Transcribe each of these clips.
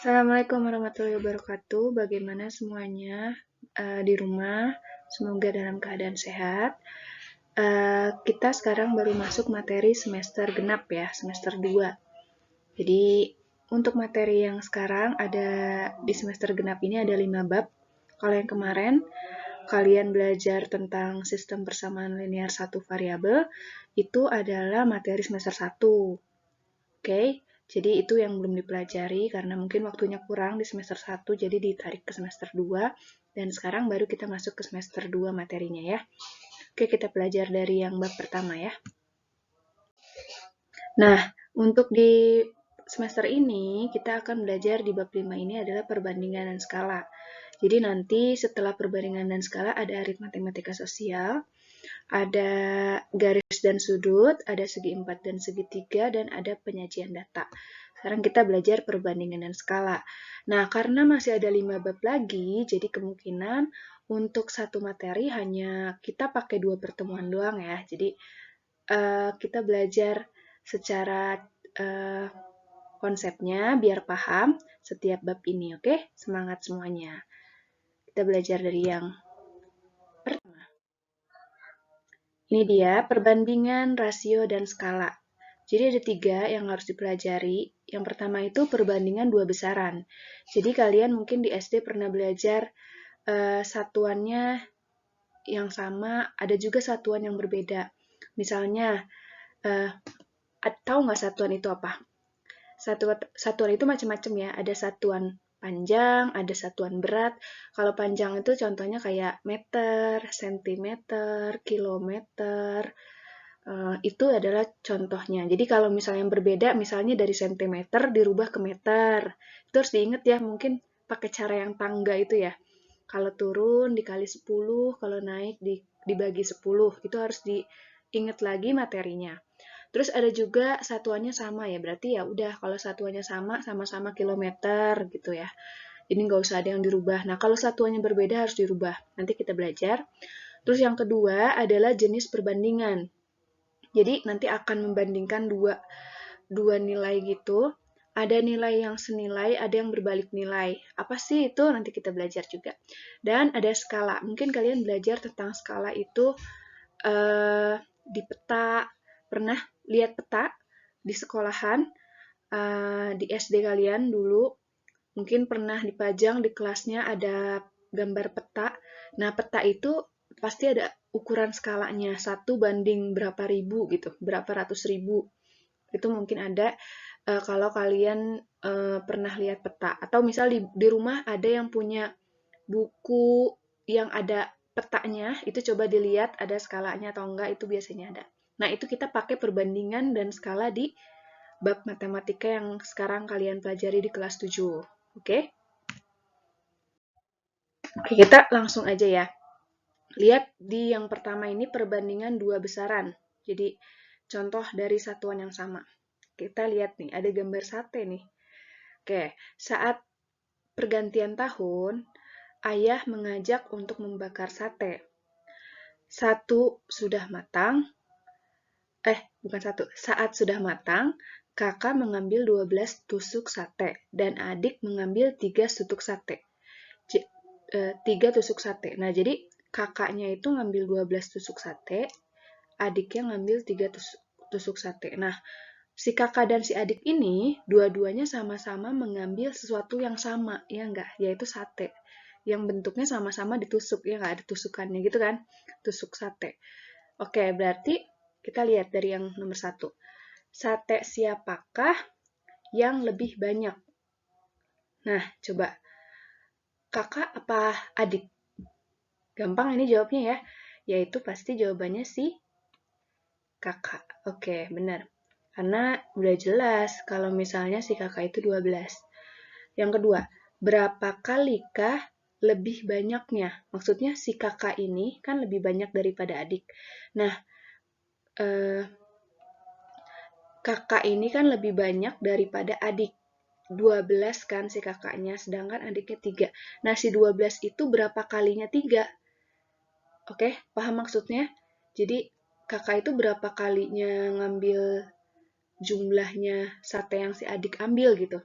Assalamualaikum warahmatullahi wabarakatuh. Bagaimana semuanya di rumah? Semoga dalam keadaan sehat. Kita sekarang baru masuk materi semester genap ya, semester 2. Jadi untuk materi yang sekarang ada di semester genap ini ada 5 bab. Kalau yang kemarin kalian belajar tentang sistem persamaan linear satu variabel, itu adalah materi semester 1. Oke, jadi itu yang belum dipelajari karena mungkin waktunya kurang di semester 1, jadi ditarik ke semester 2, dan sekarang baru kita masuk ke semester 2 materinya ya. Oke, kita belajar dari yang bab pertama ya. Nah, untuk di semester ini, kita akan belajar di bab 5 ini adalah perbandingan dan skala. Jadi nanti setelah perbandingan dan skala ada aritmatika sosial, ada garis dan sudut, ada segi 4 dan segitiga, dan ada penyajian data. Sekarang kita belajar perbandingan dan skala. Nah, karena masih ada 5 bab lagi, jadi kemungkinan untuk satu materi hanya kita pakai 2 pertemuan doang ya. Jadi kita belajar secara konsepnya biar paham setiap bab ini, oke? Semangat semuanya. Kita belajar dari yang pertama. Ini dia perbandingan rasio dan skala. Jadi ada 3 yang harus dipelajari. Yang pertama itu perbandingan 2 besaran. Jadi kalian mungkin di SD pernah belajar satuannya yang sama, ada juga satuan yang berbeda. Misalnya, tahu nggak satuan itu apa? Satuan itu macam-macam ya. Ada satuan panjang, ada satuan berat. Kalau panjang itu contohnya kayak meter, sentimeter, kilometer. Itu adalah contohnya. Jadi kalau misalnya yang berbeda, misalnya dari sentimeter dirubah ke meter. Itu harus diingat ya, mungkin pakai cara yang tangga itu ya. Kalau turun dikali 10, kalau naik dibagi 10. Itu harus diingat lagi materinya. Terus ada juga satuannya sama ya, berarti ya udah kalau satuannya sama-sama kilometer gitu ya. Ini nggak usah ada yang dirubah. Nah, kalau satuannya berbeda harus dirubah. Nanti kita belajar. Terus yang kedua adalah jenis perbandingan. Jadi nanti akan membandingkan dua nilai gitu. Ada nilai yang senilai, ada yang berbalik nilai. Apa sih itu? Nanti kita belajar juga. Dan ada skala. Mungkin kalian belajar tentang skala itu di peta. Pernah lihat peta di sekolahan, di SD kalian dulu. Mungkin pernah dipajang di kelasnya ada gambar peta. Nah, peta itu pasti ada ukuran skalanya, 1 banding berapa ribu gitu, berapa ratus ribu. Itu mungkin ada kalau kalian pernah lihat peta. Atau misal di rumah ada yang punya buku yang ada petanya, itu coba dilihat ada skalanya atau enggak, itu biasanya ada. Nah, itu kita pakai perbandingan dan skala di bab matematika yang sekarang kalian pelajari di kelas 7. Oke? Oke, kita langsung aja ya. Lihat di yang pertama ini perbandingan 2 besaran. Jadi, contoh dari satuan yang sama. Kita lihat nih, ada gambar sate nih. Oke, saat pergantian tahun, ayah mengajak untuk membakar sate. Satu sudah matang, bukan satu. Saat sudah matang, kakak mengambil 12 tusuk sate dan adik mengambil 3 tusuk sate. 3 tusuk sate. Nah, jadi kakaknya itu ngambil 12 tusuk sate, adiknya ngambil 3 tusuk sate. Nah, si kakak dan si adik ini dua-duanya sama-sama mengambil sesuatu yang sama, ya enggak? Yaitu sate. Yang bentuknya sama-sama ditusuk, ya enggak? Ada tusukannya gitu kan? Tusuk sate. Oke, berarti kita lihat dari yang nomor 1. Sate siapakah yang lebih banyak? Nah, coba. Kakak apa adik? Gampang ini jawabnya ya. Yaitu pasti jawabannya si kakak. Oke, benar. Karena udah jelas kalau misalnya si kakak itu 12. Yang kedua, berapa kalikah lebih banyaknya? Maksudnya si kakak ini kan lebih banyak daripada adik. Nah, kakak ini kan lebih banyak daripada adik. 12 kan si kakaknya, sedangkan adiknya 3. Nah, si 12 itu berapa kalinya 3? Oke, paham maksudnya? Jadi, kakak itu berapa kalinya ngambil jumlahnya sate yang si adik ambil gitu.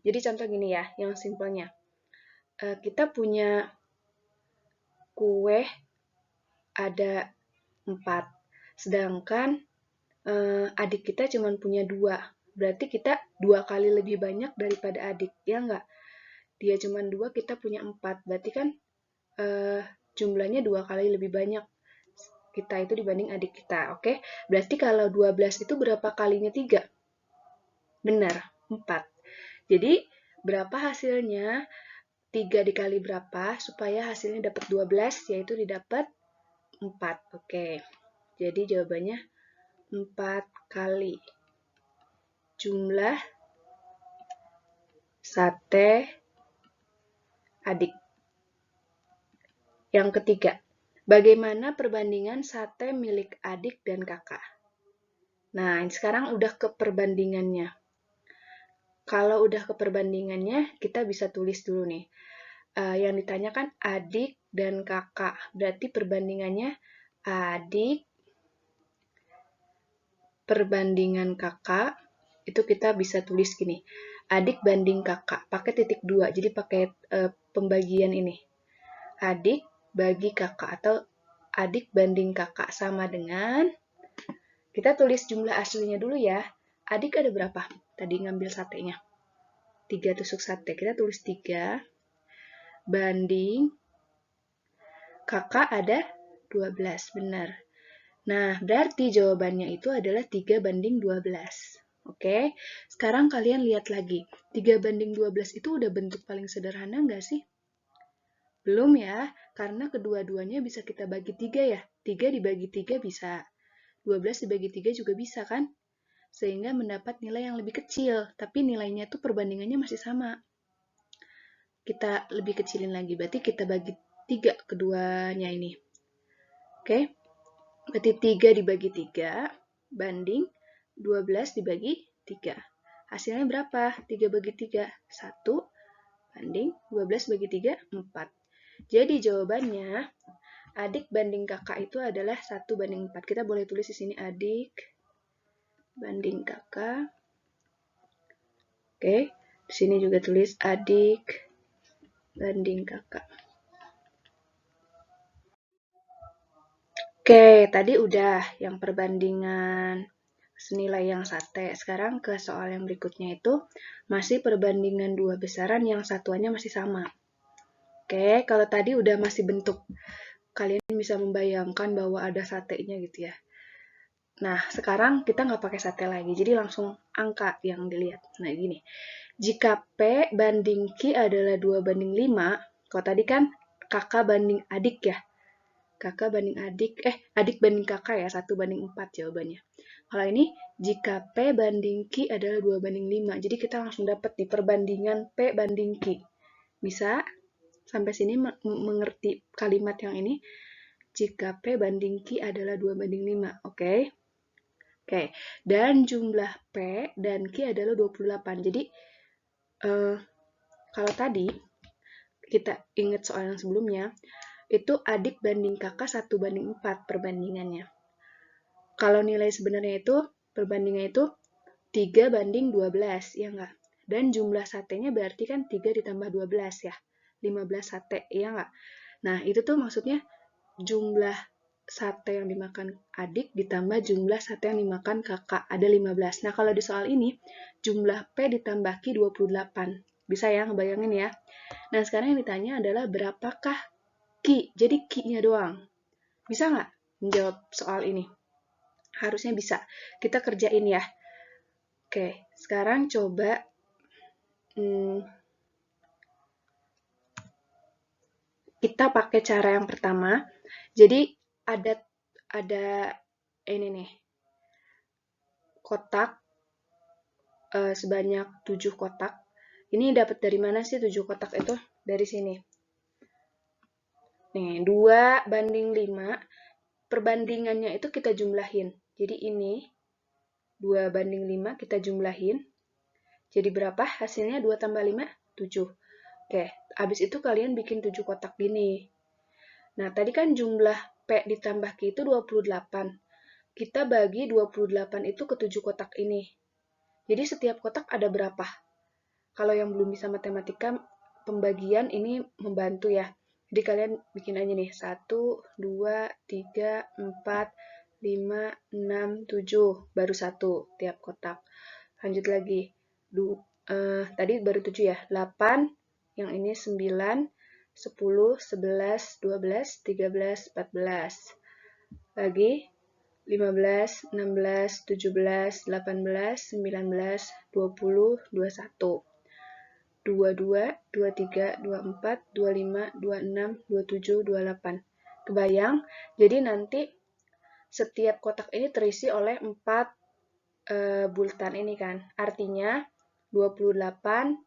Jadi contoh gini ya, yang simpelnya. Kita punya kue ada 4, sedangkan adik kita cuma punya 2. Berarti kita 2 kali lebih banyak daripada adik, ya nggak? Dia cuma 2, kita punya 4. Berarti kan jumlahnya 2 kali lebih banyak kita itu dibanding adik kita, oke? Berarti kalau 12 itu berapa kalinya 3? Benar, 4. Jadi, berapa hasilnya? 3 dikali berapa supaya hasilnya dapat 12, yaitu didapat 4. Oke, jadi jawabannya 4 kali jumlah sate adik. Yang ketiga, bagaimana perbandingan sate milik adik dan kakak? Nah, sekarang udah ke perbandingannya. Kalau udah ke perbandingannya, kita bisa tulis dulu nih. Yang ditanyakan adik dan kakak. Berarti perbandingannya adik perbandingan kakak, itu kita bisa tulis gini. Adik banding kakak, pakai titik 2. Jadi pakai pembagian ini. Adik bagi kakak atau adik banding kakak sama dengan, kita tulis jumlah aslinya dulu ya. Adik ada berapa? Tadi ngambil satenya. 3 tusuk sate. Kita tulis 3 banding kakak ada 12. Benar. Nah, berarti jawabannya itu adalah 3 banding 12. Oke, sekarang kalian lihat lagi. 3 banding 12 itu udah bentuk paling sederhana nggak sih? Belum ya, karena kedua-duanya bisa kita bagi 3 ya. 3 dibagi 3 bisa. 12 dibagi 3 juga bisa kan? Sehingga mendapat nilai yang lebih kecil, tapi nilainya tuh perbandingannya masih sama. Kita lebih kecilin lagi, berarti kita bagi 3 keduanya ini. Oke, berarti 3 dibagi 3 banding 12 dibagi 3. Hasilnya berapa? 3 bagi 3, 1 banding 12 bagi 3, 4. Jadi jawabannya, adik banding kakak itu adalah 1 banding 4. Kita boleh tulis di sini adik banding kakak. Oke, di sini juga tulis adik banding kakak. Oke, tadi udah yang perbandingan senilai yang sate. Sekarang ke soal yang berikutnya itu masih perbandingan 2 besaran yang satuannya masih sama. Oke, kalau tadi udah masih bentuk, kalian bisa membayangkan bahwa ada satenya gitu ya. Nah, sekarang kita nggak pakai sate lagi, jadi langsung angka yang dilihat. Nah, gini. Jika P banding Q adalah 2 banding 5, kalau tadi kan kakak banding adik ya. Kakak banding adik, adik banding kakak ya, 1 banding 4 jawabannya. Kalau ini, jika P banding Q adalah 2 banding 5, jadi kita langsung dapat nih perbandingan P banding Q. Bisa? Sampai sini mengerti kalimat yang ini? Jika P banding Q adalah 2 banding 5, oke? Oke, dan jumlah P dan Q adalah 28. Jadi, kalau tadi, kita ingat soal yang sebelumnya, itu adik banding kakak 1 banding 4 perbandingannya. Kalau nilai sebenarnya itu, perbandingannya itu 3 banding 12, ya nggak? Dan jumlah satenya berarti kan 3 ditambah 12 ya, 15 sate, ya nggak? Nah, itu tuh maksudnya jumlah sate yang dimakan adik ditambah jumlah sate yang dimakan kakak, ada 15. Nah, kalau di soal ini, jumlah P ditambah Q 28. Bisa ya, ngebayangin ya? Nah, sekarang yang ditanya adalah berapakah Q? Jadi Q-nya doang. Bisa nggak menjawab soal ini? Harusnya bisa. Kita kerjain ya. Oke, sekarang coba kita pakai cara yang pertama. Jadi ada ini nih, kotak sebanyak 7 kotak. Ini dapat dari mana sih 7 kotak itu? Dari sini. Nih, 2 banding 5. Perbandingannya itu kita jumlahin. Jadi ini 2 banding 5 kita jumlahin. Jadi berapa? Hasilnya 2 tambah 5? 7. Oke, habis itu kalian bikin 7 kotak gini. Nah, tadi kan jumlah P ditambah Q itu 28. Kita bagi 28 itu ke 7 kotak ini. Jadi setiap kotak ada berapa? kalau yang belum bisa matematika, pembagian ini membantu ya. Jadi kalian bikin aja nih, 1, 2, 3, 4, 5, 6, 7, baru 1 tiap kotak. Lanjut lagi, tadi baru 7 ya, 8, yang ini 9, 10, 11, 12, 13, 14. Lagi, 15, 16, 17, 18, 19, 20, 21. 22, 23, 24, 25, 26, 27, 28. Kebayang? Jadi nanti setiap kotak ini terisi oleh 4 bulatan ini kan. Artinya 28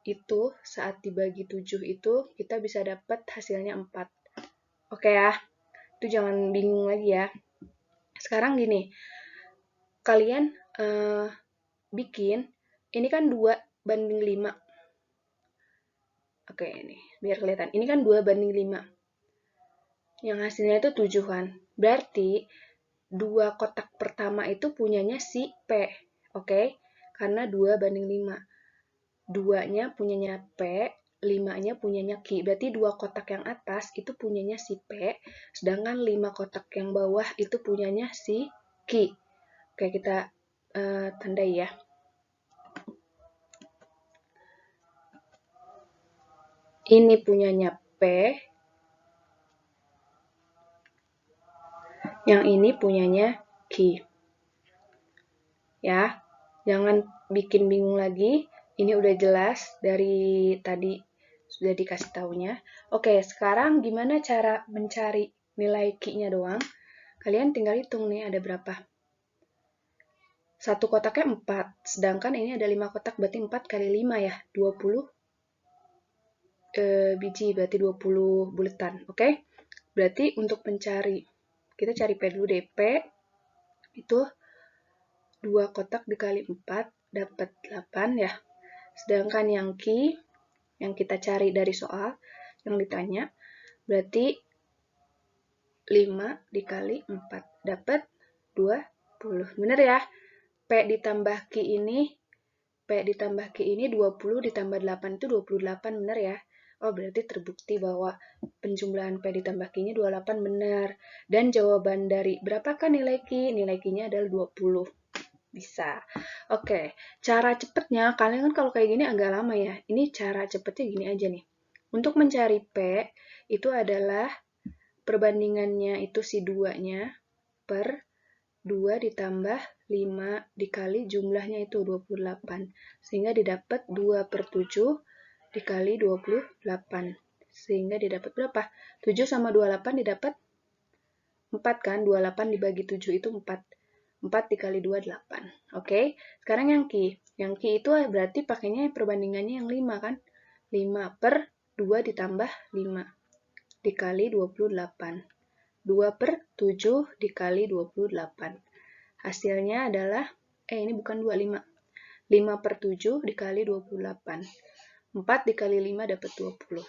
itu saat dibagi 7 itu kita bisa dapat hasilnya 4. Oke ya, itu jangan bingung lagi ya. Sekarang gini, kalian bikin, ini kan 2:5. Oke, ini biar kelihatan. Ini kan 2:5. Yang hasilnya itu 7 kan. Berarti 2 kotak pertama itu punyanya si P. Oke? Karena 2:5. 2-nya punyanya P, 5-nya punyanya Q. Berarti 2 kotak yang atas itu punyanya si P, sedangkan 5 kotak yang bawah itu punyanya si Q. Oke, kita tandai ya. Ini punyanya P, yang ini punyanya Q. Ya, jangan bikin bingung lagi. Ini udah jelas dari tadi sudah dikasih taunya. Oke, sekarang gimana cara mencari nilai Q-nya doang? Kalian tinggal hitung nih ada berapa. Satu kotaknya 4, sedangkan ini ada 5 kotak, berarti 4 kali 5 ya, 20 biji, berarti 20 bulatan. Oke? Berarti untuk mencari, kita cari P dulu deh. P itu 2 kotak dikali 4, dapat 8 ya. Sedangkan yang Q, yang kita cari dari soal, yang ditanya, berarti 5 dikali 4, dapat 20. Bener ya? P ditambah Q ini, 20 ditambah 8 itu 28, bener ya? Oh, berarti terbukti bahwa penjumlahan P ditambah Q-nya 28 benar. Dan jawaban dari berapakah nilai Q? Nilai Q-nya adalah 20. Bisa. Oke, cara cepetnya, kalian kan kalau kayak gini agak lama ya. Ini cara cepetnya gini aja nih. Untuk mencari P, itu adalah perbandingannya itu si 2-nya per 2 ditambah 5 dikali jumlahnya itu 28. Sehingga didapat 2/7 dikali 28. Sehingga didapat berapa? 7 sama 28 didapat 4 kan? 28 dibagi 7 itu 4. 4 dikali 2, 8. Oke? Sekarang yang Q. Yang Q itu berarti pakainya perbandingannya yang 5 kan? 5 per 2 ditambah 5 dikali 28. 2/7 dikali 28. Hasilnya adalah, ini bukan 25. 5/7 dikali 28. 4 dikali 5 dapat 20.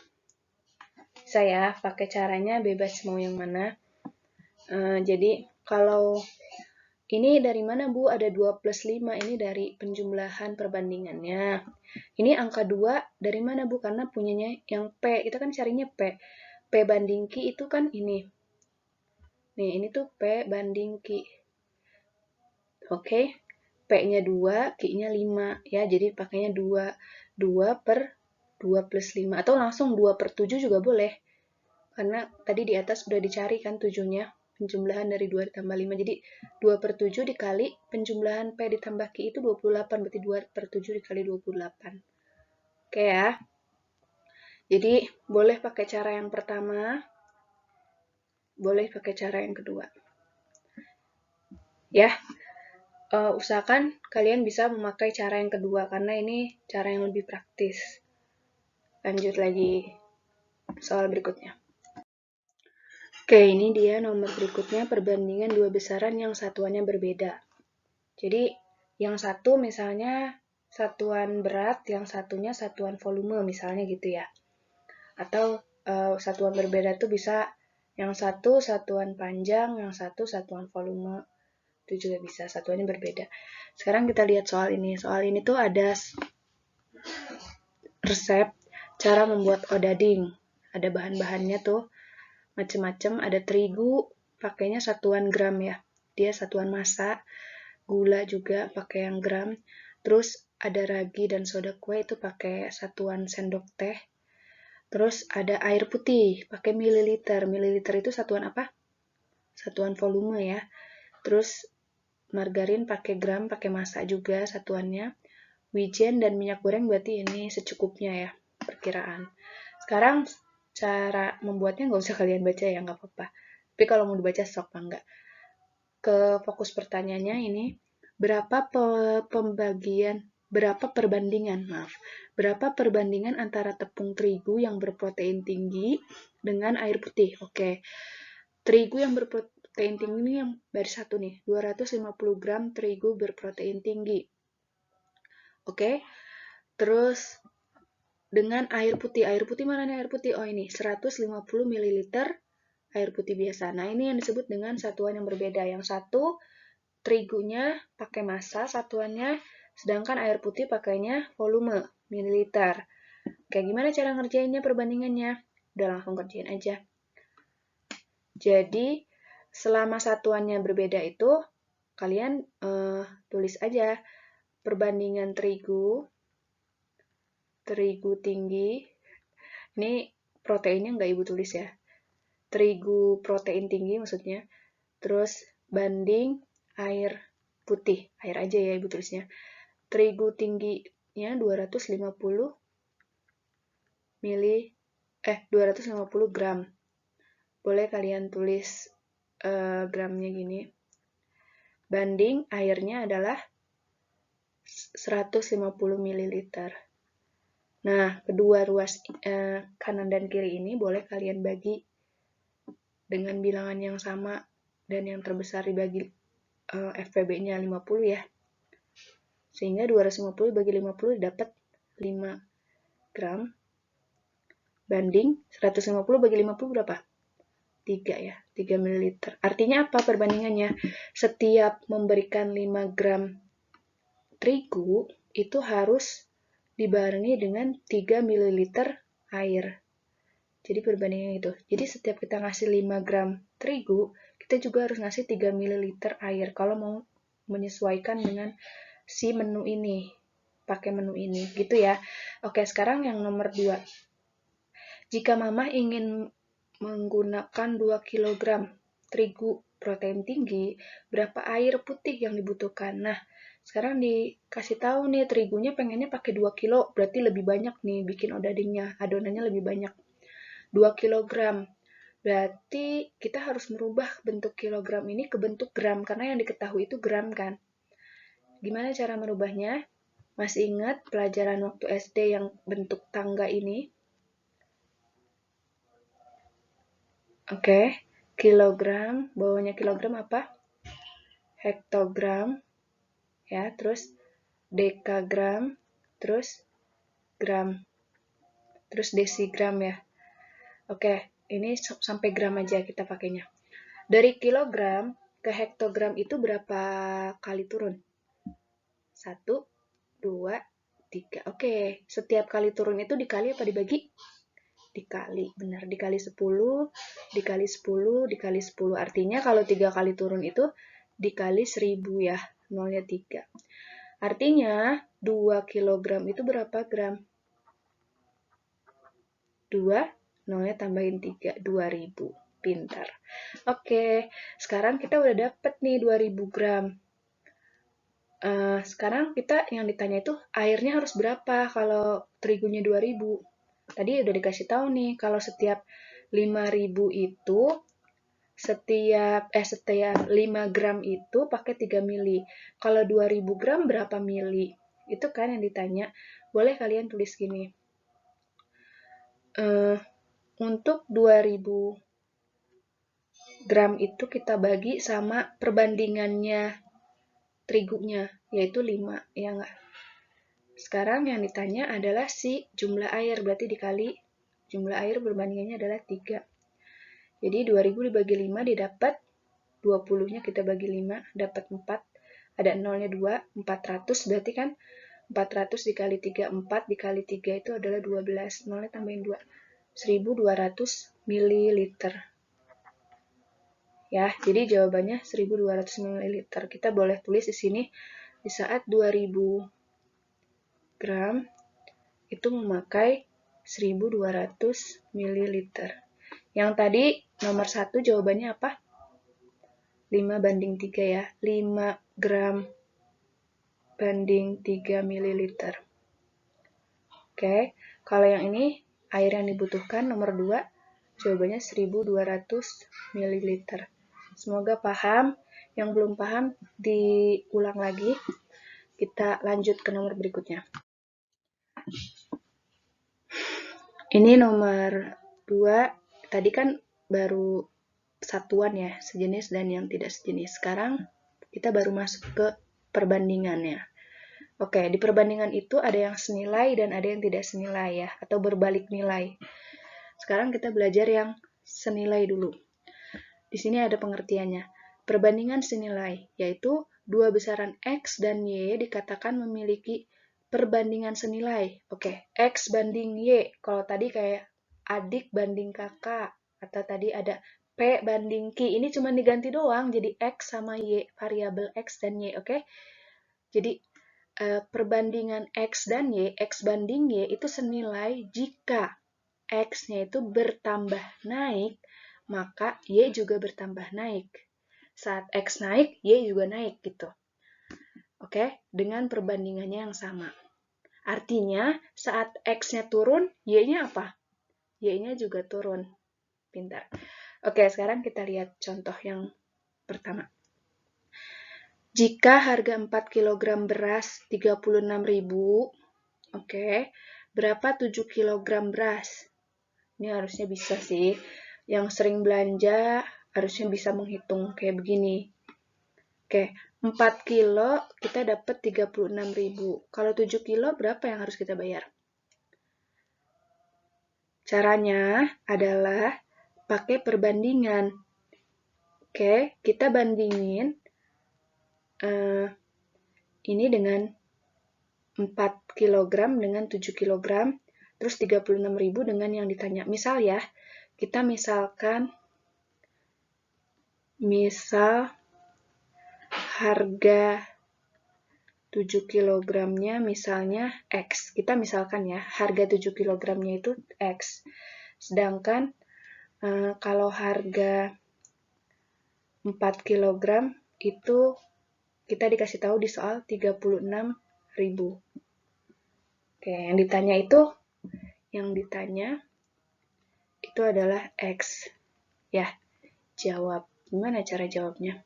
Bisa ya, pakai caranya bebas mau yang mana. Jadi, kalau ini dari mana Bu? Ada 2 plus 5, ini dari penjumlahan perbandingannya. Ini angka 2 dari mana Bu? Karena punyanya yang P, kita kan carinya P. P banding Q itu kan ini. Nih, ini tuh P banding Q. Oke, P-nya 2, Q-nya 5. Ya, jadi pakainya 2. 2 per 2 plus 5. Atau langsung 2/7 juga boleh. Karena tadi di atas sudah dicari kan 7-nya. Penjumlahan dari 2 ditambah 5. Jadi 2/7 dikali penjumlahan P ditambah Q itu 28. Berarti 2/7 dikali 28. Oke ya. Jadi boleh pakai cara yang pertama. Boleh pakai cara yang kedua. Ya. Usahakan kalian bisa memakai cara yang kedua karena ini cara yang lebih praktis. Lanjut lagi soal berikutnya. Oke, ini dia nomor berikutnya perbandingan dua besaran yang satuannya berbeda. Jadi yang satu misalnya satuan berat, yang satunya satuan volume misalnya gitu ya. Atau satuan berbeda itu bisa yang satu satuan panjang, yang satu satuan volume. Itu juga bisa, satuannya berbeda. Sekarang kita lihat soal ini. Soal ini tuh ada resep cara membuat odading. Ada bahan-bahannya tuh macem-macem. Ada terigu, pakainya satuan gram ya. Dia satuan massa. Gula juga pakai yang gram. Terus ada ragi dan soda kue itu pakai satuan sendok teh. Terus ada air putih pakai mililiter. Mililiter itu satuan apa? Satuan volume ya. Terus margarin pakai gram, pakai massa juga satuannya. Wijen dan minyak goreng berarti ini secukupnya ya, perkiraan. Sekarang cara membuatnya nggak usah kalian baca ya, nggak apa-apa. Tapi kalau mau dibaca sok bangga. Ke fokus pertanyaannya ini, berapa perbandingan antara tepung terigu yang berprotein tinggi dengan air putih? Oke, terigu yang berprotein tinggi ini yang baris satu nih, 250 gram terigu berprotein tinggi. Oke, terus dengan air putih. Air putih mana nih air putih? Oh ini, 150 ml air putih biasa. Nah ini yang disebut dengan satuan yang berbeda. Yang satu, terigunya pakai massa satuannya, sedangkan air putih pakainya volume, mililiter. Kayak gimana cara ngerjainnya perbandingannya? Udah langsung kerjain aja. Jadi, selama satuannya berbeda itu, kalian tulis aja perbandingan terigu tinggi. Ini proteinnya nggak ibu tulis ya. Terigu protein tinggi maksudnya. Terus banding air putih. Air aja ya ibu tulisnya. Terigu tingginya 250 gram. Boleh kalian tulis gramnya gini. Banding airnya adalah 150 ml. Nah, kedua ruas kanan dan kiri ini boleh kalian bagi dengan bilangan yang sama dan yang terbesar dibagi FPB-nya 50 ya. Sehingga 250 bagi 50 dapat 5 gram. Banding 150 bagi 50 berapa? 3 ya, 3 ml. Artinya apa perbandingannya? Setiap memberikan 5 gram terigu itu harus dibarengi dengan 3 ml air. Jadi perbandingan itu. Jadi setiap kita ngasih 5 gram terigu, kita juga harus ngasih 3 ml air kalau mau menyesuaikan dengan si menu ini. Pakai menu ini, gitu ya. Oke, sekarang yang nomor 2. Jika mama ingin menggunakan 2 kg terigu protein tinggi, berapa air putih yang dibutuhkan? Nah, sekarang dikasih tahu nih, terigunya pengennya pakai 2 kilo, berarti lebih banyak nih bikin odadingnya, adonannya lebih banyak. 2 kg. Berarti kita harus merubah bentuk kilogram ini ke bentuk gram, karena yang diketahui itu gram kan. Gimana cara merubahnya? Masih ingat pelajaran waktu SD yang bentuk tangga ini? Oke, kilogram, bawahnya kilogram apa? Hektogram, ya, terus dekagram, terus gram, terus desigram ya. Oke, ini sampai gram aja kita pakainya. Dari kilogram ke hektogram itu berapa kali turun? 1, 2, 3. Oke, setiap kali turun itu dikali apa dibagi? Dikali, benar, dikali 10, dikali 10, dikali 10. Artinya kalau 3 kali turun itu dikali 1000 ya, nolnya 3. Artinya 2 kg itu berapa gram? 2, nolnya tambahin 3, 2000. Pintar. Oke, sekarang kita udah dapet nih 2000 gram. Sekarang kita yang ditanya itu airnya harus berapa kalau terigunya 2000? Tadi udah dikasih tahu nih, kalau setiap 5000 itu, setiap 5 gram itu pakai 3 mili. Kalau 2000 gram berapa mili? Itu kan yang ditanya. Boleh kalian tulis gini. Untuk 2000 gram itu kita bagi sama perbandingannya terigunya, yaitu 5, ya enggak? Sekarang yang ditanya adalah si jumlah air, berarti dikali jumlah air perbandingannya adalah 3. Jadi 2000 dibagi 5 didapat 20-nya kita bagi 5, dapat 4. Ada nolnya 2, 400, berarti kan 400 dikali 3, 4 dikali 3 itu adalah 12. Nolnya tambahin 2. 1200 ml. Ya, jadi jawabannya 1200 ml. Kita boleh tulis di sini di saat 2000 gram itu memakai 1200 ml. Yang tadi nomor 1 jawabannya apa? 5:3 ya. 5 gram banding 3 ml. Oke, kalau yang ini air yang dibutuhkan nomor 2 jawabannya 1200 ml. Semoga paham. Yang belum paham diulang lagi. Kita lanjut ke nomor berikutnya. Ini nomor 2, tadi kan baru satuan ya, sejenis dan yang tidak sejenis. Sekarang kita baru masuk ke perbandingannya. Oke, di perbandingan itu ada yang senilai dan ada yang tidak senilai ya, atau berbalik nilai. Sekarang kita belajar yang senilai dulu. Di sini ada pengertiannya. Perbandingan senilai, yaitu dua besaran X dan Y dikatakan memiliki perbandingan senilai. Oke, X banding Y. Kalau tadi kayak adik banding kakak, atau tadi ada P banding Q. Ini cuma diganti doang, jadi X sama Y, variabel X dan Y, oke? Jadi, perbandingan X dan Y, X banding Y itu senilai jika X-nya itu bertambah naik, maka Y juga bertambah naik. Saat X naik, Y juga naik gitu. Oke, dengan perbandingannya yang sama. Artinya, saat X-nya turun, Y-nya apa? Y-nya juga turun. Pintar. Oke, sekarang kita lihat contoh yang pertama. Jika harga 4 kg beras 36.000, oke, berapa 7 kg beras? Ini harusnya bisa sih. Yang sering belanja harusnya bisa menghitung kayak begini. Oke, 4 kilo kita dapat 36.000. Kalau 7 kilo berapa yang harus kita bayar? Caranya adalah pakai perbandingan. Oke, kita bandingin ini dengan 4 kg dengan 7 kg, terus 36.000 dengan yang ditanya. Misal ya, kita misal harga 7 kg-nya misalnya X. Kita misalkan ya, harga 7 kg-nya itu X. Sedangkan kalau harga 4 kg itu kita dikasih tahu di soal 36.000. Oke, yang ditanya itu adalah X. Ya, jawab. Gimana cara jawabnya?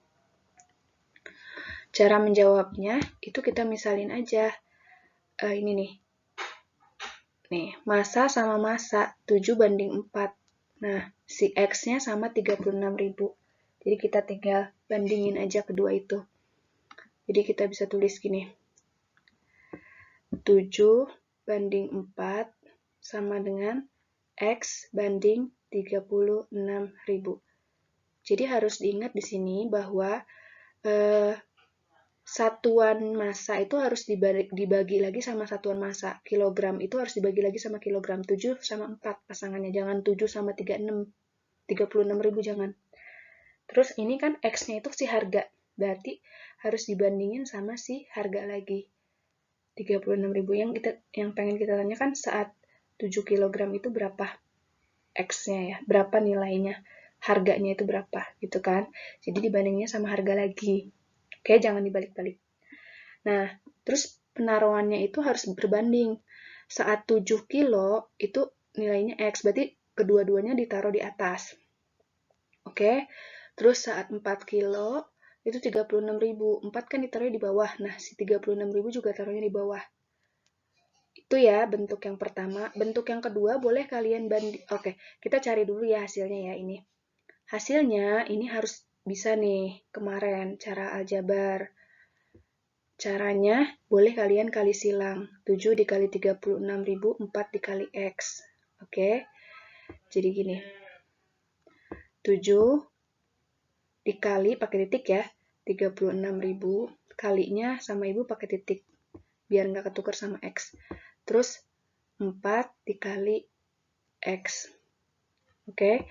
Cara menjawabnya itu kita misalin aja. Ini nih. Nih, massa sama massa 7:4. Nah, si X-nya sama 36.000. Jadi kita tinggal bandingin aja kedua itu. Jadi kita bisa tulis gini. 7:4 sama dengan X banding 36.000. Jadi harus diingat di sini bahwa satuan massa itu harus dibagi lagi sama satuan massa. Kilogram itu harus dibagi lagi sama kilogram. 7 sama 4 pasangannya. Jangan 7 sama 36. 36.000 jangan. Terus ini kan X-nya itu si harga. Berarti harus dibandingin sama si harga lagi. 36.000 yang pengen kita tanyakan saat 7 kg itu berapa X-nya ya. Berapa nilainya. Harganya itu berapa gitu kan. Jadi dibandingnya sama harga lagi. Oke, jangan dibalik-balik. Nah, terus penaruhannya itu harus berbanding. Saat 7 kilo itu nilainya X, berarti kedua-duanya ditaruh di atas. Oke, terus saat 4 kilo itu 36.000. 4 kan ditaruhnya di bawah. Nah, si 36.000 juga taruhnya di bawah. Itu ya bentuk yang pertama. Bentuk yang kedua boleh kalian banding. Oke, kita cari dulu ya hasilnya ya ini. Hasilnya ini harus bisa nih kemarin cara aljabar. Caranya boleh kalian kali silang. 7 dikali 36.000, 4 dikali X. Oke. Jadi gini. 7 dikali pakai titik ya. 36.000 kalinya sama ibu pakai titik. biar nggak ketukar sama X. Terus 4 dikali X. Oke.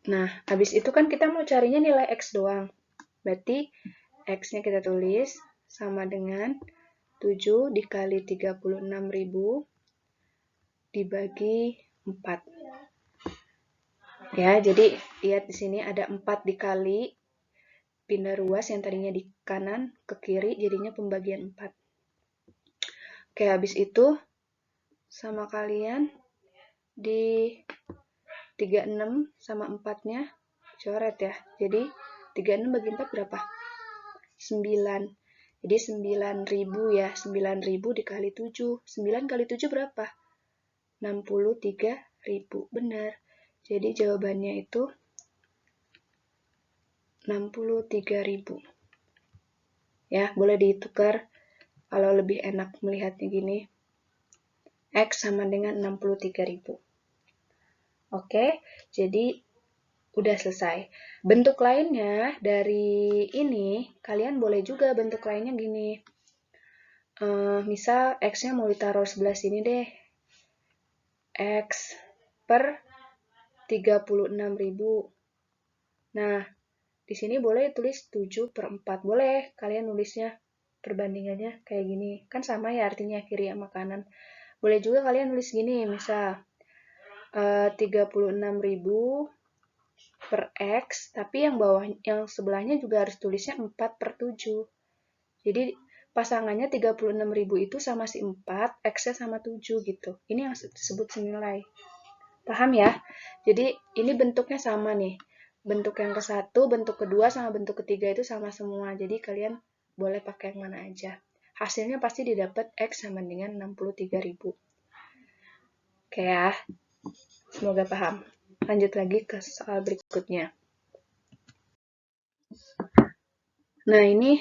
Nah, habis itu kan kita mau carinya nilai X doang. Berarti X-nya kita tulis sama dengan 7 dikali 36.000 dibagi 4. Ya, jadi lihat di sini ada 4 dikali pindah ruas yang tadinya di kanan ke kiri, jadinya pembagian 4. Oke, habis itu sama kalian di 36 sama 4-nya coret ya. Jadi 36 bagi 4 berapa? 9. Jadi 9.000 ya. 9.000 dikali 7. 9 kali 7 berapa? 63.000. Benar. Jadi jawabannya itu 63.000. Ya, boleh ditukar kalau lebih enak melihatnya gini. X sama dengan 63.000. Oke, jadi udah selesai. Bentuk lainnya dari ini, kalian boleh juga bentuk lainnya gini. Misal X-nya mau ditaruh sebelah sini deh. X per 36.000. Nah, di sini boleh tulis 7 per 4. Boleh kalian nulisnya perbandingannya kayak gini. Kan sama ya artinya kiri sama kanan. Boleh juga kalian nulis gini, misal 36.000 per X, tapi yang bawah, yang sebelahnya juga harus tulisnya 4 per 7. Jadi pasangannya 36.000 itu sama si 4, X-nya sama 7 gitu. Ini yang disebut senilai. Paham ya? Jadi ini bentuknya sama nih. Bentuk yang ke-1, bentuk kedua, sama bentuk ketiga itu sama semua. Jadi kalian boleh pakai yang mana aja. Hasilnya pasti didapat X sama dengan 63.000. Oke ya, semoga paham. Lanjut lagi ke soal berikutnya. Nah, ini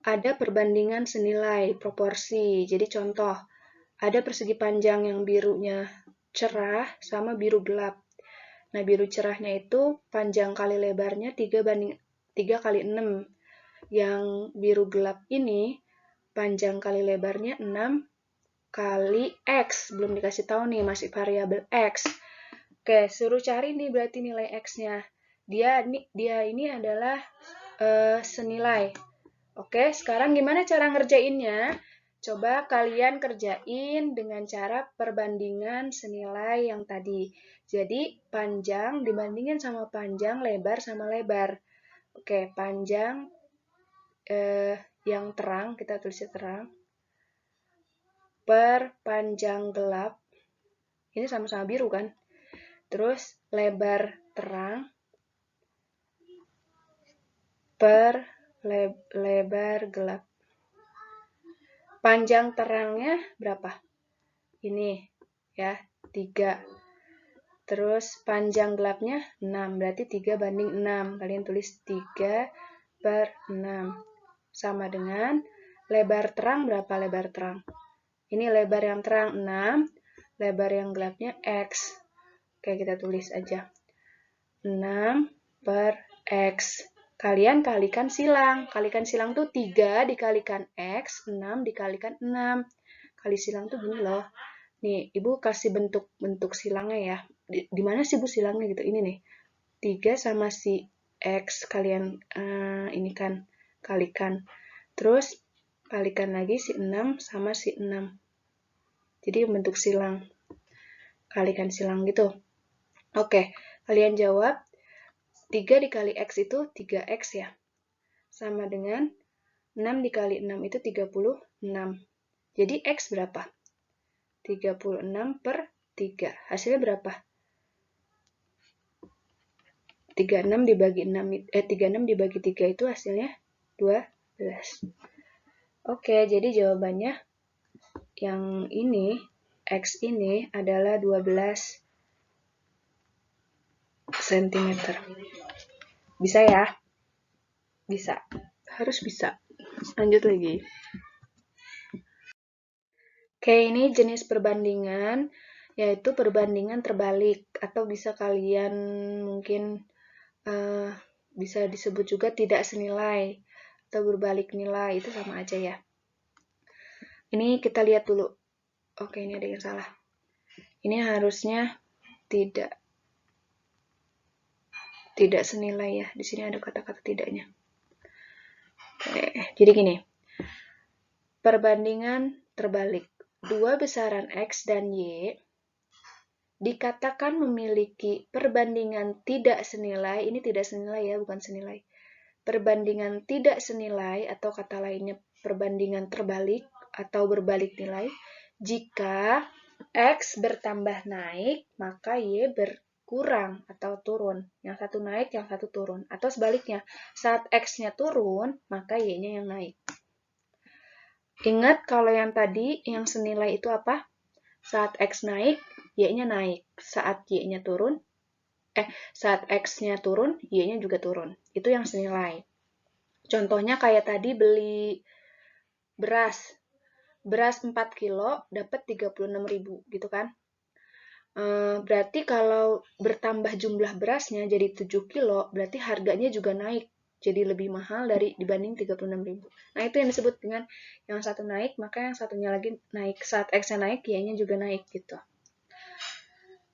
ada perbandingan senilai proporsi. Jadi contoh, ada persegi panjang yang birunya cerah sama biru gelap. Nah, biru cerahnya itu panjang kali lebarnya 3 kali 6. Yang biru gelap ini panjang kali lebarnya 6 kali X. Belum dikasih tahu nih, masih variabel X. Oke, suruh cari nih berarti nilai X-nya. Dia ini adalah senilai. Oke, sekarang gimana cara ngerjainnya? Coba kalian kerjain dengan cara perbandingan senilai yang tadi. Jadi, panjang dibandingin sama panjang, lebar sama lebar. Oke, panjang yang terang, kita tulisnya terang, per panjang gelap. Ini sama-sama biru kan? Terus, lebar terang per lebar gelap. Panjang terangnya berapa? Ini ya, 3. Terus panjang gelapnya 6, berarti 3 banding 6. Kalian tulis 3 per 6. Sama dengan lebar terang berapa lebar terang? Ini lebar yang terang 6, lebar yang gelapnya X. Oke, kita tulis aja. 6 per X. Kalian kalikan silang. Kalikan silang tuh 3 dikalikan X, 6 dikalikan 6. Kali silang tuh gini loh. Nih, Ibu kasih bentuk silangnya ya. Di mana sih Bu silangnya gitu? Ini nih. 3 sama si X kalian ini kan kalikan. Terus kalikan lagi si 6 sama si 6. Jadi bentuk silang. Kalikan silang gitu. Oke, kalian jawab 3 dikali X itu 3X ya. Sama dengan 6 dikali 6 itu 36. Jadi X berapa? 36 per 3. Hasilnya berapa? 36 dibagi 3 itu hasilnya 12. Oke, jadi jawabannya yang ini, X ini adalah 12 cm. Bisa ya? Bisa. Harus bisa. Lanjut lagi. Oke, ini jenis perbandingan, yaitu perbandingan terbalik. Atau bisa kalian mungkin bisa disebut juga tidak senilai atau berbalik nilai, itu sama aja ya. Ini kita lihat dulu. Oke, ini ada yang salah. Ini harusnya tidak senilai ya. Di sini ada kata-kata tidaknya. Oke, jadi gini. Perbandingan terbalik. Dua besaran X dan Y dikatakan memiliki perbandingan tidak senilai. Ini tidak senilai ya, bukan senilai. Perbandingan tidak senilai atau kata lainnya perbandingan terbalik atau berbalik nilai. Jika X bertambah naik, maka Y berkurang atau turun. Yang satu naik, yang satu turun. Atau sebaliknya, saat X-nya turun, maka Y-nya yang naik. Ingat kalau yang tadi, yang senilai itu apa? Saat X naik, Y-nya naik. Saat Y-nya turun, saat X-nya turun, Y-nya juga turun. Itu yang senilai. Contohnya kayak tadi beli beras. Beras 4 kilo dapat 36.000 gitu kan. Berarti kalau bertambah jumlah berasnya jadi 7 kilo, berarti harganya juga naik. Jadi lebih mahal dibanding 36.000. Nah, itu yang disebut dengan yang satu naik, maka yang satunya lagi naik. Saat X-nya naik, Y-nya juga naik gitu.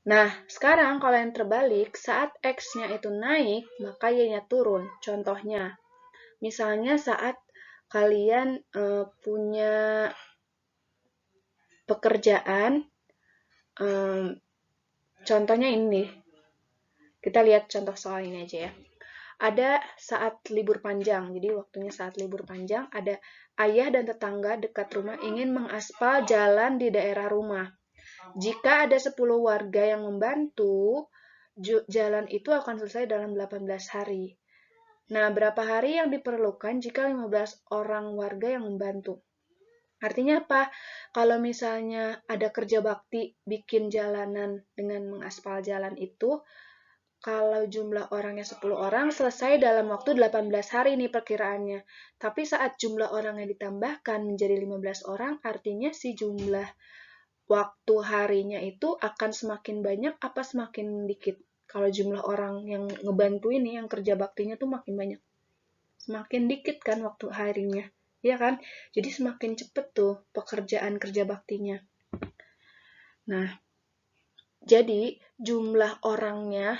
Nah, sekarang kalau yang terbalik, saat X-nya itu naik, maka Y-nya turun. Contohnya, misalnya saat kalian punya pekerjaan, contohnya ini. Kita lihat contoh soal ini aja ya. Ada saat libur panjang, jadi waktunya saat libur panjang, ada ayah dan tetangga dekat rumah ingin mengaspal jalan di daerah rumah. Jika ada 10 warga yang membantu, jalan itu akan selesai dalam 18 hari. Nah, berapa hari yang diperlukan jika 15 orang warga yang membantu? Artinya apa? Kalau misalnya ada kerja bakti bikin jalanan dengan mengaspal jalan itu, kalau jumlah orangnya 10 orang, selesai dalam waktu 18 hari nih perkiraannya. Tapi saat jumlah orangnya ditambahkan menjadi 15 orang, artinya si jumlah waktu harinya itu akan semakin banyak apa semakin dikit? Kalau jumlah orang yang ngebantu ini, yang kerja baktinya tuh makin banyak. Semakin dikit kan waktu harinya. Iya kan? Jadi semakin cepet tuh pekerjaan kerja baktinya. Nah, jadi jumlah orangnya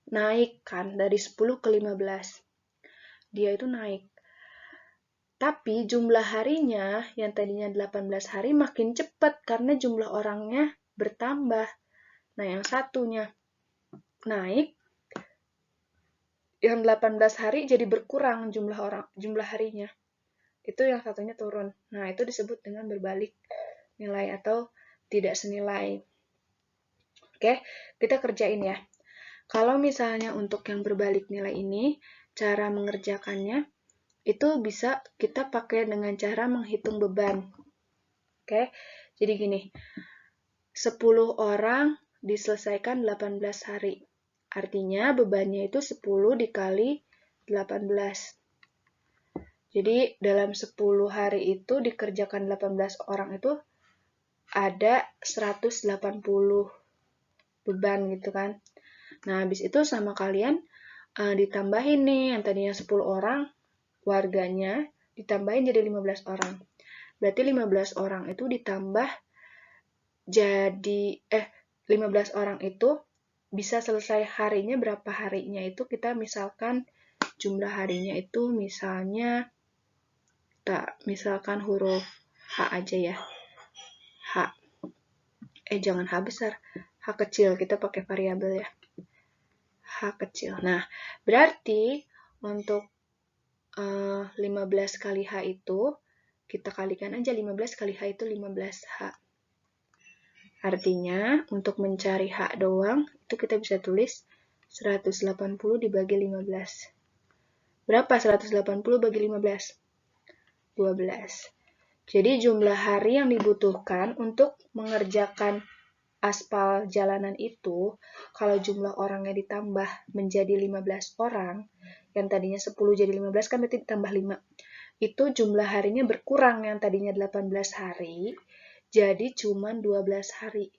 naik kan dari 10 ke 15. Dia itu naik. Tapi jumlah harinya yang tadinya 18 hari makin cepat karena jumlah orangnya bertambah. Nah, yang satunya naik, yang 18 hari jadi berkurang jumlah harinya. Itu yang satunya turun. Nah, itu disebut dengan berbalik nilai atau tidak senilai. Oke, kita kerjain ya. Kalau misalnya untuk yang berbalik nilai ini, cara mengerjakannya itu bisa kita pakai dengan cara menghitung beban. Oke, jadi gini, 10 orang diselesaikan 18 hari. Artinya bebannya itu 10 dikali 18. Jadi dalam 10 hari itu dikerjakan 18 orang itu ada 180 beban gitu kan. Nah, habis itu sama kalian ditambahin nih yang tadinya 10 orang warganya ditambahin jadi 15 orang. Berarti 15 orang itu ditambah jadi 15 orang itu bisa selesai harinya berapa harinya itu kita misalkan jumlah harinya itu misalnya misalkan huruf H aja ya. H. Jangan H besar. H kecil, kita pakai variabel ya. H kecil. Nah, berarti untuk 15 kali H itu, kita kalikan aja 15 kali H itu 15H. Artinya, untuk mencari H doang, itu kita bisa tulis 180 dibagi 15. Berapa 180 bagi 15? 12. Jadi jumlah hari yang dibutuhkan untuk mengerjakan aspal jalanan itu, kalau jumlah orangnya ditambah menjadi 15 orang, yang tadinya 10 jadi 15 kan berarti ditambah 5. Itu jumlah harinya berkurang yang tadinya 18 hari, jadi cuma 12 hari.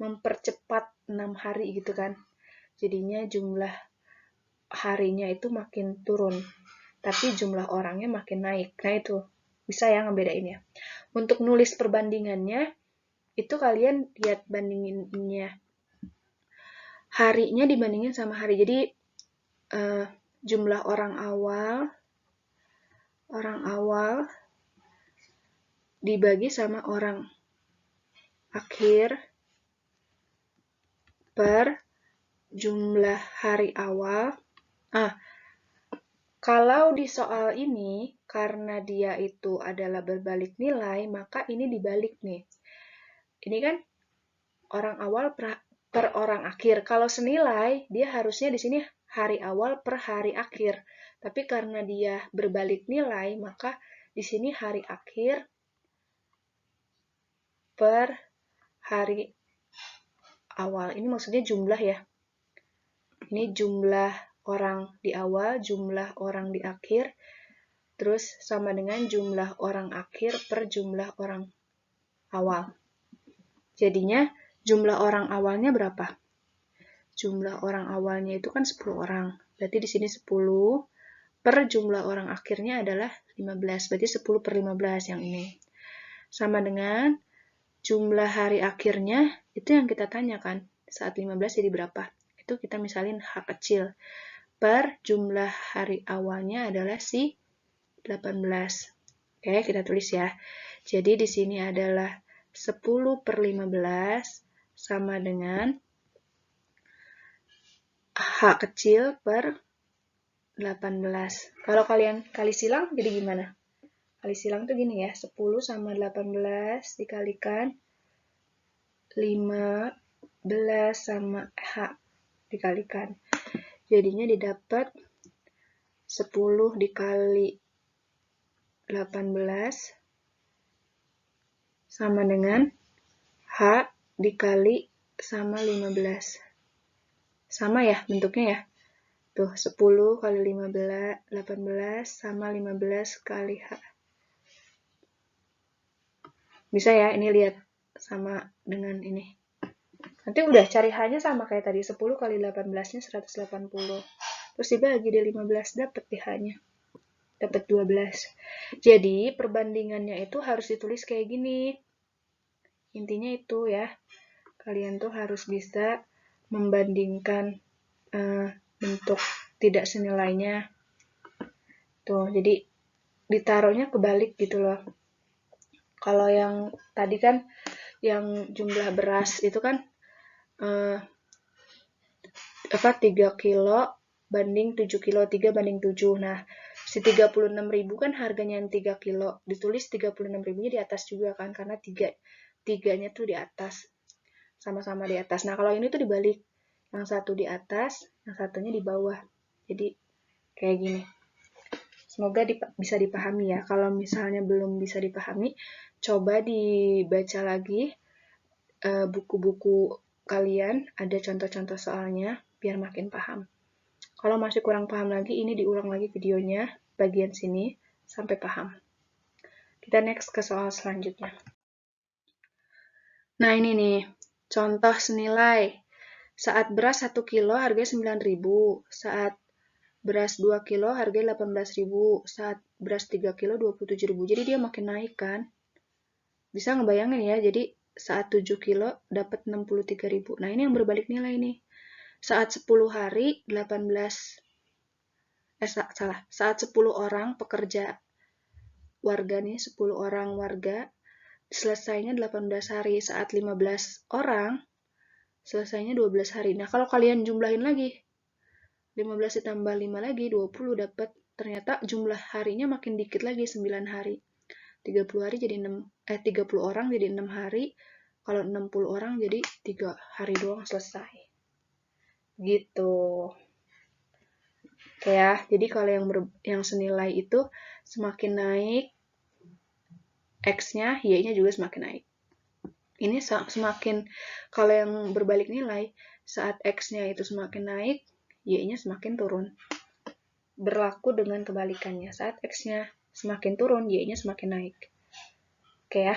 Mempercepat 6 hari gitu kan. Jadinya jumlah harinya itu makin turun, tapi jumlah orangnya makin naik. Nah itu, bisa ya ngebedain ya. Untuk nulis perbandingannya, itu kalian lihat bandinginnya. Harinya dibandingin sama hari. Jadi, jumlah orang awal dibagi sama orang akhir per jumlah hari awal. Kalau di soal ini, karena dia itu adalah berbalik nilai, maka ini dibalik nih. Ini kan orang awal per orang akhir. Kalau senilai, dia harusnya di sini hari awal per hari akhir. Tapi karena dia berbalik nilai, maka di sini hari akhir per hari awal. Ini maksudnya jumlah ya. Ini jumlah orang di awal, jumlah orang di akhir, terus sama dengan jumlah orang akhir per jumlah orang awal. Jadinya jumlah orang awalnya berapa? Jumlah orang awalnya itu kan 10 orang. Berarti di sini 10 per jumlah orang akhirnya adalah 15. Berarti 10 per 15 yang ini. Sama dengan jumlah hari akhirnya, itu yang kita tanyakan. Saat 15 jadi berapa? Itu kita misalin H kecil. Per jumlah hari awalnya adalah si 18. Oke, kita tulis ya. Jadi di sini adalah 10 per 15 sama dengan H kecil per 18. Kalau kalian kali silang jadi gimana? Kali silang tuh gini ya, 10 sama 18 dikalikan 15 sama H dikalikan. Jadinya didapat 10 dikali 18 sama dengan H dikali sama 15. Sama ya bentuknya ya. Tuh, 10 kali 15, 18 sama 15 kali H. Bisa ya, ini lihat sama dengan ini. Nanti udah cari H-nya sama kayak tadi, 10 kali 18-nya 180. Terus dibagi di 15, dapat di H-nya. Dapat 12. Jadi, perbandingannya itu harus ditulis kayak gini. Intinya itu ya, kalian tuh harus bisa membandingkan bentuk tidak senilainya. Tuh, jadi ditaruhnya kebalik gitu loh. Kalau yang tadi kan, yang jumlah beras itu kan 3 kilo banding 7 kilo, 3 banding 7. Nah, si 36.000 kan harganya yang 3 kilo. Ditulis 36.000-nya di atas juga kan, karena 3-nya tuh di atas. Sama-sama di atas. Nah, kalau ini tuh dibalik. Yang satu di atas, yang satunya di bawah. Jadi, kayak gini. Semoga bisa dipahami ya. Kalau misalnya belum bisa dipahami, coba dibaca lagi buku-buku kalian, ada contoh-contoh soalnya, biar makin paham. Kalau masih kurang paham lagi, ini diulang lagi videonya, bagian sini, sampai paham. Kita next ke soal selanjutnya. Nah ini nih, contoh senilai. Saat beras 1 kilo harganya 9.000, saat beras 2 kilo harganya 18.000, saat beras 3 kilo 27.000. Jadi dia makin naik kan. Bisa ngebayangin ya, jadi saat 7 kilo dapat 63.000. Nah ini yang berbalik nilai nih. Saat 10 hari saat 10 orang pekerja warga nih, 10 orang warga selesainya 18 hari, saat 15 orang selesainya 12 hari. Nah, kalau kalian jumlahin lagi, 15 ditambah 5 lagi, 20 dapat. Ternyata jumlah harinya makin dikit lagi, 9 hari. 30 hari jadi 30 orang jadi 6 hari. Kalau 60 orang jadi 3 hari doang selesai. Gitu. Oke ya, jadi kalau yang senilai itu semakin naik X-nya, Y-nya juga semakin naik. Ini semakin, kalau yang berbalik nilai, saat X-nya itu semakin naik, Y-nya semakin turun. Berlaku dengan kebalikannya, saat X-nya semakin turun, Y-nya semakin naik. Oke ya,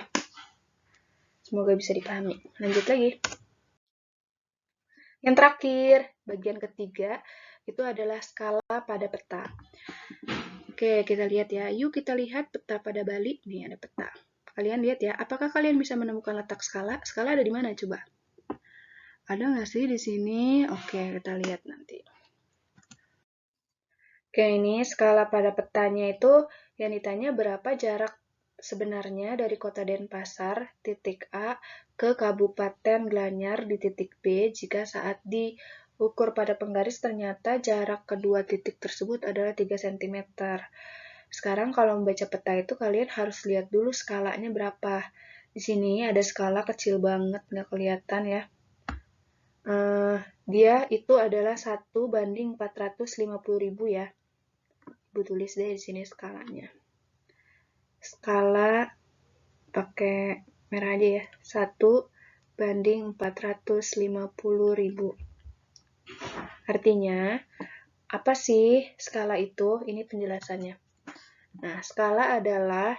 semoga bisa dipahami. Lanjut lagi. Yang terakhir, bagian ketiga, itu adalah skala pada peta. Oke, kita lihat ya. Yuk kita lihat peta pada Bali. Nih ada peta. Kalian lihat ya, apakah kalian bisa menemukan letak skala? Skala ada di mana coba? Ada nggak sih di sini? Oke, kita lihat nanti. Oke, ini skala pada petanya itu yang ditanya berapa jarak sebenarnya dari kota Denpasar, titik A, ke Kabupaten Gianyar di titik B jika saat diukur pada penggaris ternyata jarak kedua titik tersebut adalah 3 cm. Sekarang kalau membaca peta itu kalian harus lihat dulu skalanya berapa. Di sini ada skala kecil banget, nggak kelihatan ya. Dia itu adalah 1/450.000 ya. Ibu tulis deh di sini skalanya. Skala pakai merah aja ya. 1/450.000. Artinya, apa sih skala itu? Ini penjelasannya. Nah, skala adalah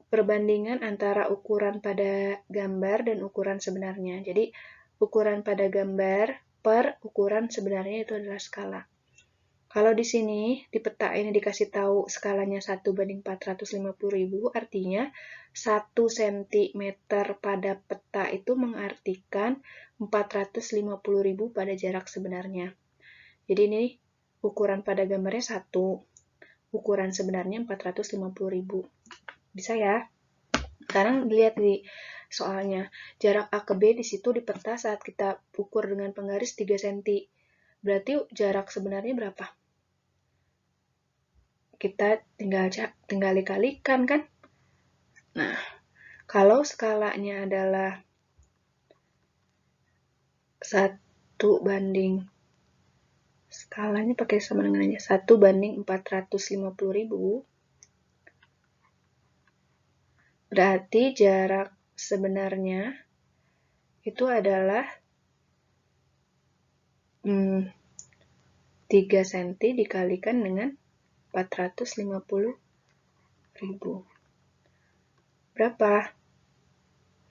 perbandingan antara ukuran pada gambar dan ukuran sebenarnya. Jadi, ukuran pada gambar per ukuran sebenarnya itu adalah skala. Kalau di sini, di peta ini dikasih tahu skalanya 1/450.000, artinya 1 cm pada peta itu mengartikan 450.000 pada jarak sebenarnya. Jadi ini ukuran pada gambarnya 1, ukuran sebenarnya 450.000. Bisa ya? Sekarang lihat di soalnya, jarak A ke B di situ di peta saat kita ukur dengan penggaris 3 cm. Berarti jarak sebenarnya berapa? Kita tinggal dikalikan kan? Nah, kalau skalanya adalah 1 banding, skalanya pakai sama dengan aja, 1/450.000, berarti jarak sebenarnya itu adalah 3 cm dikalikan dengan 450.000. Berapa?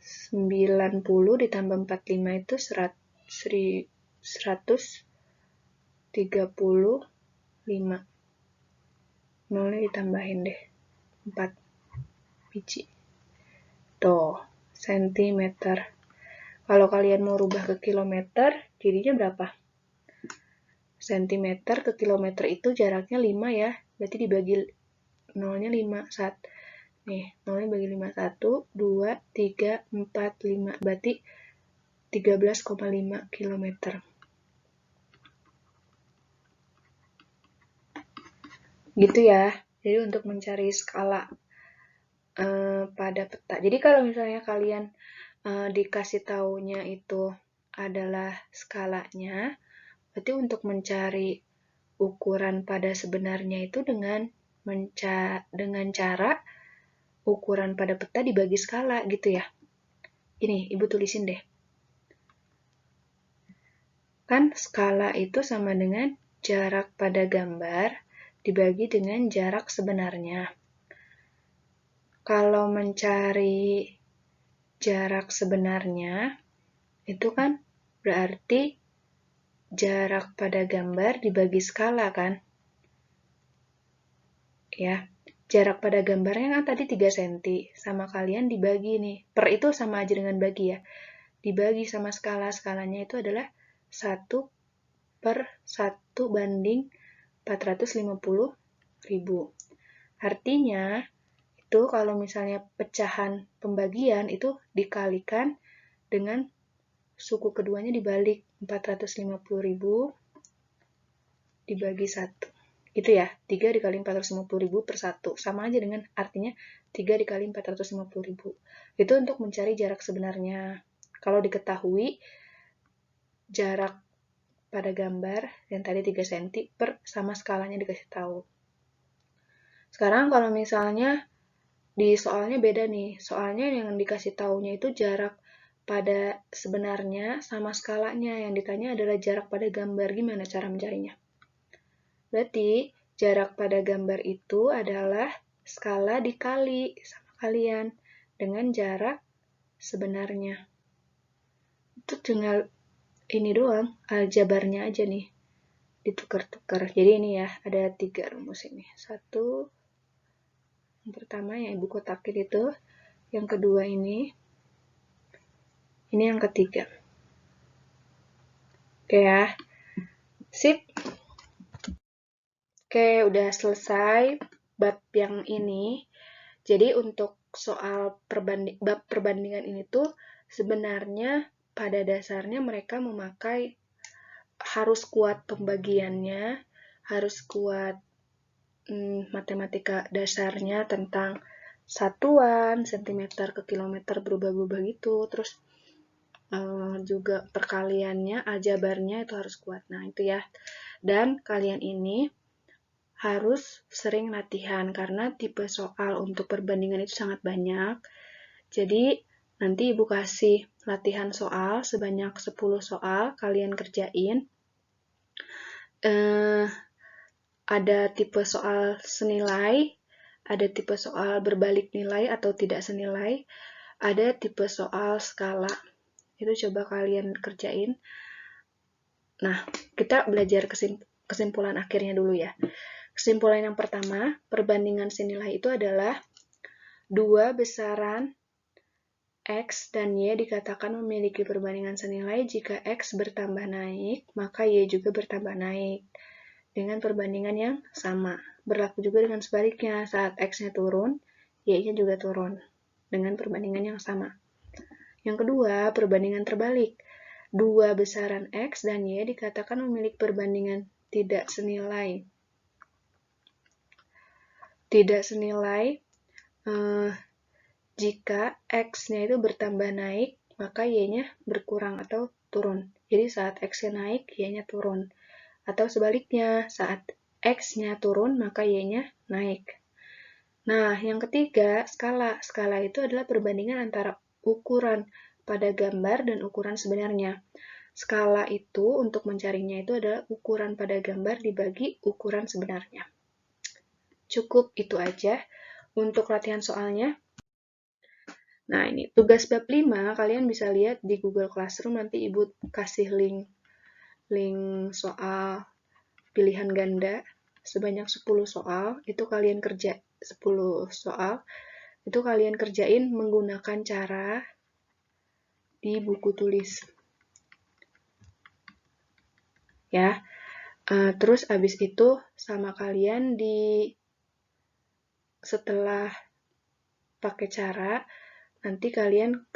90 ditambah 45 itu 135. Nolnya ditambahin deh. 4 biji. Tuh, sentimeter. Kalau kalian mau rubah ke kilometer, jadinya berapa? Sentimeter ke kilometer itu jaraknya 5 ya. Berarti dibagi nolnya 5. Nih, nolnya bagi 5. 1, 2, 3, 4, 5. Berarti 13,5 km. Gitu ya. Jadi untuk mencari skala pada peta. Jadi kalau misalnya kalian dikasih taunya itu adalah skalanya, berarti untuk mencari ukuran pada sebenarnya itu dengan cara ukuran pada peta dibagi skala gitu ya. Ini Ibu tulisin deh. Kan skala itu sama dengan jarak pada gambar dibagi dengan jarak sebenarnya. Kalau mencari jarak sebenarnya, itu kan berarti jarak pada gambar dibagi skala kan? Ya, jarak pada gambarnya kan tadi 3 cm, sama kalian dibagi nih. Per itu sama aja dengan bagi ya. Dibagi sama skala, skalanya itu adalah 1/450.000. Artinya, itu kalau misalnya pecahan pembagian itu dikalikan dengan suku keduanya dibalik, 450.000 dibagi 1. Itu ya, 3 dikali 450.000 per 1. Sama aja dengan artinya 3 dikali 450.000. Itu untuk mencari jarak sebenarnya. Kalau diketahui jarak pada gambar yang tadi 3 cm per sama skalanya dikasih tahu. Sekarang kalau misalnya di soalnya beda nih. Soalnya yang dikasih taunya itu jarak pada sebenarnya sama skalanya. Yang ditanya adalah jarak pada gambar. Gimana cara mencarinya? Berarti jarak pada gambar itu adalah skala dikali sama kalian dengan jarak sebenarnya. Itu tinggal ini doang, aljabarnya aja nih. Ditukar-tukar. Jadi ini ya, ada 3 rumus ini. 1, Yang pertama yang ibu kotakin itu, yang kedua ini yang ketiga. Oke ya, sip. Oke, udah selesai bab yang ini. Jadi untuk soal bab perbandingan ini tuh sebenarnya pada dasarnya mereka memakai harus kuat pembagiannya, harus kuat matematika dasarnya tentang satuan, sentimeter ke kilometer berubah-ubah gitu, terus juga perkaliannya, aljabarnya itu harus kuat. Nah, itu ya. Dan kalian ini harus sering latihan karena tipe soal untuk perbandingan itu sangat banyak. Jadi, nanti Ibu kasih latihan soal sebanyak 10 soal, kalian kerjain. Ada tipe soal senilai, ada tipe soal berbalik nilai atau tidak senilai, ada tipe soal skala. Itu coba kalian kerjain. Nah, kita belajar kesimpulan akhirnya dulu ya. Kesimpulan yang pertama, perbandingan senilai itu adalah dua besaran X dan Y dikatakan memiliki perbandingan senilai jika X bertambah naik, maka Y juga bertambah naik dengan perbandingan yang sama. Berlaku juga dengan sebaliknya, saat X-nya turun, Y-nya juga turun dengan perbandingan yang sama. Yang kedua, perbandingan terbalik. Dua besaran X dan Y dikatakan memiliki perbandingan tidak senilai. Tidak senilai jika X-nya itu bertambah naik, maka Y-nya berkurang atau turun. Jadi saat X-nya naik, Y-nya turun. Atau sebaliknya, saat X-nya turun, maka Y-nya naik. Nah, yang ketiga, skala. Skala itu adalah perbandingan antara ukuran pada gambar dan ukuran sebenarnya. Skala itu, untuk mencarinya itu adalah ukuran pada gambar dibagi ukuran sebenarnya. Cukup itu aja untuk latihan soalnya. Nah, ini tugas bab 5, kalian bisa lihat di Google Classroom, nanti Ibu kasih link soal pilihan ganda sebanyak 10 soal, itu kalian kerja 10 soal, itu kalian kerjain menggunakan cara di buku tulis. Ya, terus abis itu sama kalian setelah pakai cara, nanti kalian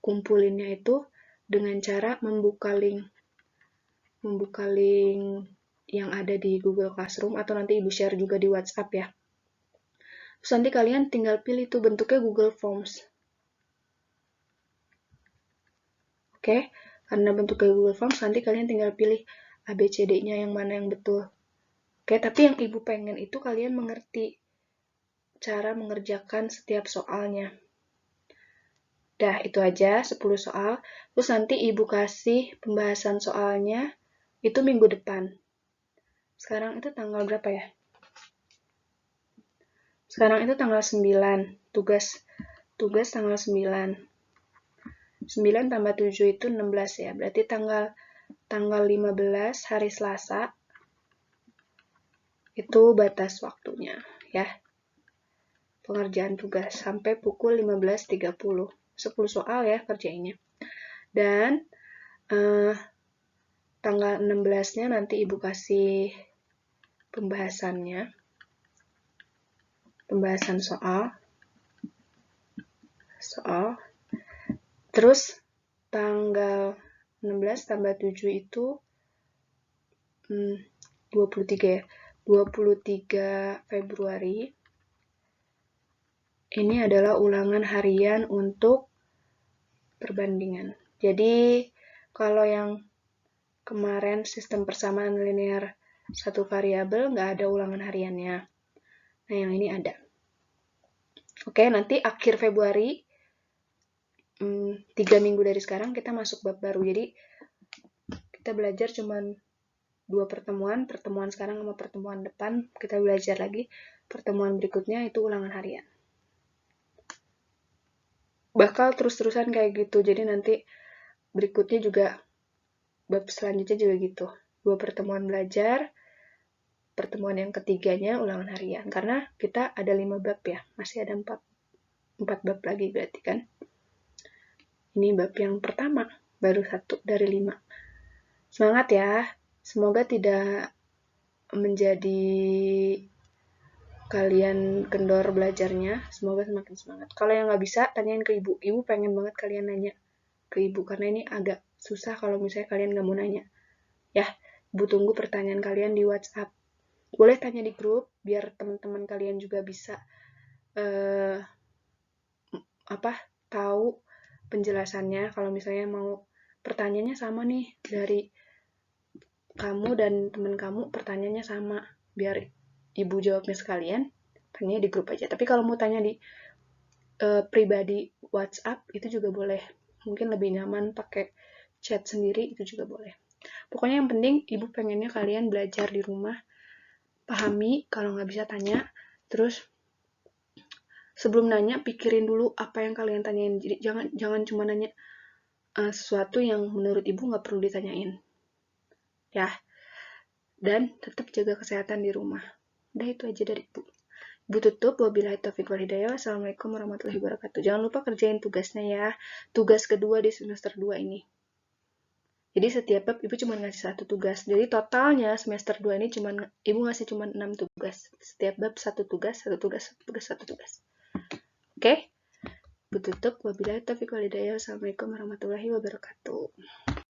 kumpulinnya itu dengan cara membuka link yang ada di Google Classroom atau nanti Ibu share juga di WhatsApp ya. Terus nanti kalian tinggal pilih tuh bentuknya Google Forms. Oke, karena bentuknya Google Forms nanti kalian tinggal pilih ABCD-nya yang mana yang betul. Oke, tapi yang Ibu pengen itu kalian mengerti cara mengerjakan setiap soalnya. Dah, itu aja 10 soal. Terus nanti Ibu kasih pembahasan soalnya itu minggu depan. Sekarang itu tanggal berapa ya? Sekarang itu tanggal 9. Tugas tanggal 9. 9 tambah 7 itu 16 ya. Berarti tanggal 15 hari Selasa itu batas waktunya ya. Pengerjaan tugas sampai pukul 15.30. 10 soal ya kerjainnya. Dan tanggal 16-nya nanti Ibu kasih pembahasannya. Pembahasan soal. Terus tanggal 16 tambah 7 itu 23 ya. 23 Februari. Ini adalah ulangan harian untuk perbandingan. Jadi, kalau yang kemarin sistem persamaan linear satu variabel, nggak ada ulangan hariannya. Nah, yang ini ada. Oke, nanti akhir Februari, 3 minggu dari sekarang, kita masuk bab baru. Jadi, kita belajar cuman 2 pertemuan sekarang sama pertemuan depan, kita belajar lagi. Pertemuan berikutnya itu ulangan harian. Bakal terus-terusan kayak gitu, jadi nanti berikutnya juga, bab selanjutnya juga gitu. 2 pertemuan belajar, pertemuan yang ketiganya ulangan harian. Karena kita ada 5 bab ya, masih ada 4 bab lagi berarti kan. Ini bab yang pertama, baru 1 dari 5. Semangat ya, semoga tidak menjadi kalian kendor belajarnya, semoga semakin semangat. Kalau yang nggak bisa, tanyain ke ibu. Ibu pengen banget kalian nanya ke ibu, karena ini agak susah kalau misalnya kalian nggak mau nanya. Ya, ibu tunggu pertanyaan kalian di WhatsApp. Boleh tanya di grup, biar teman-teman kalian juga bisa tahu penjelasannya. Kalau misalnya mau pertanyaannya sama nih, dari kamu dan teman kamu pertanyaannya sama, biar ibu jawabnya sekalian, tanya di grup aja. Tapi kalau mau tanya di pribadi WhatsApp itu juga boleh. Mungkin lebih nyaman pakai chat sendiri, itu juga boleh. Pokoknya yang penting ibu pengennya kalian belajar di rumah, pahami, kalau nggak bisa tanya, terus sebelum nanya pikirin dulu apa yang kalian tanyain. Jadi jangan cuma nanya sesuatu yang menurut ibu nggak perlu ditanyain. Ya. Dan tetap jaga kesehatan di rumah. Udah itu aja dari ibu. Ibu tutup, wabillahi taufiq wal hidayah. Wassalamualaikum warahmatullahi wabarakatuh. Jangan lupa kerjain tugasnya ya. Tugas kedua di semester 2 ini. Jadi setiap bab ibu cuma ngasih 1 tugas. Jadi totalnya semester 2 ini ibu ngasih cuma 6 tugas. Setiap bab 1 tugas, 1 tugas, 1 tugas, 1 tugas. Oke? Ibu tutup, wabillahi taufiq wal hidayah. Wassalamualaikum warahmatullahi wabarakatuh.